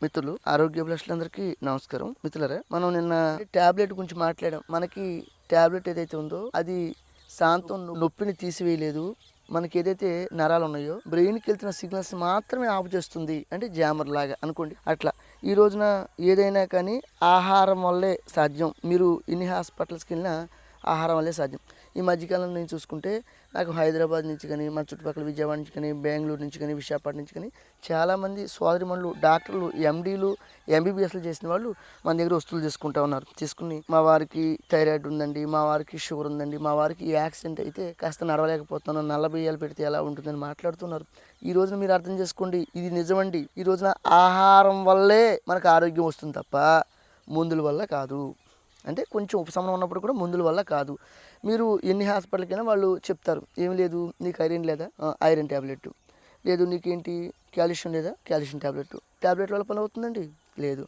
మిత్రులు ఆరోగ్య అభిలాషులందరికీ నమస్కారం. మిత్రులారా, మనం నిన్న టాబ్లెట్ గురించి మాట్లాడాం. మనకి టాబ్లెట్ ఏదైతే ఉందో అది శాంతం నొప్పిని తీసివేయలేదు. మనకి ఏదైతే నరాలు ఉన్నాయో బ్రెయిన్కి వెళ్తున్న సిగ్నల్స్ మాత్రమే ఆఫ్ చేస్తుంది. అంటే జామర్ లాగా అనుకోండి. అట్లా ఈ రోజున ఏదైనా కానీ ఆహారం వల్లే సాధ్యం. మీరు ఎన్ని హాస్పిటల్స్కి వెళ్ళినా ఆహారం వల్లే సాధ్యం. ఈ మధ్యకాలంలో నేను చూసుకుంటే నాకు హైదరాబాద్ నుంచి కానీ, మన చుట్టుపక్కల విజయవాడ నుంచి కానీ, బెంగళూరు నుంచి కానీ, విశాఖపట్నం నుంచి కానీ చాలామంది సోదరిమణులు, డాక్టర్లు, ఎండీలు, ఎంబీబీఎస్లు చేసిన వాళ్ళు మన దగ్గర వస్తువులు తీసుకుంటా ఉన్నారు. తీసుకుని మా వారికి థైరాయిడ్ ఉందండి, మా వారికి షుగర్ ఉందండి, మా వారికి యాక్సిడెంట్ అయితే కాస్త నడవలేకపోతున్నాను, నల్ల బియ్యాలు పెడితే ఎలా ఉంటుందని మాట్లాడుతున్నారు. ఈ రోజున మీరు అర్థం చేసుకోండి, ఇది నిజమండి. ఈ రోజున ఆహారం వల్లే మనకు ఆరోగ్యం వస్తుంది తప్ప మందుల వల్ల కాదు. అంటే కొంచెం ఉపశమనం ఉన్నప్పుడు కూడా మందుల వల్ల కాదు. మీరు ఎన్ని హాస్పిటల్కైనా వాళ్ళు చెప్తారు, ఏం లేదు నీకు ఐరన్ లేదా, ఐరన్ ట్యాబ్లెట్ లేదు, నీకేంటి కాల్షియం లేదా, కాల్షియం ట్యాబ్లెట్ వల్ల పని అవుతుందండి, లేదు.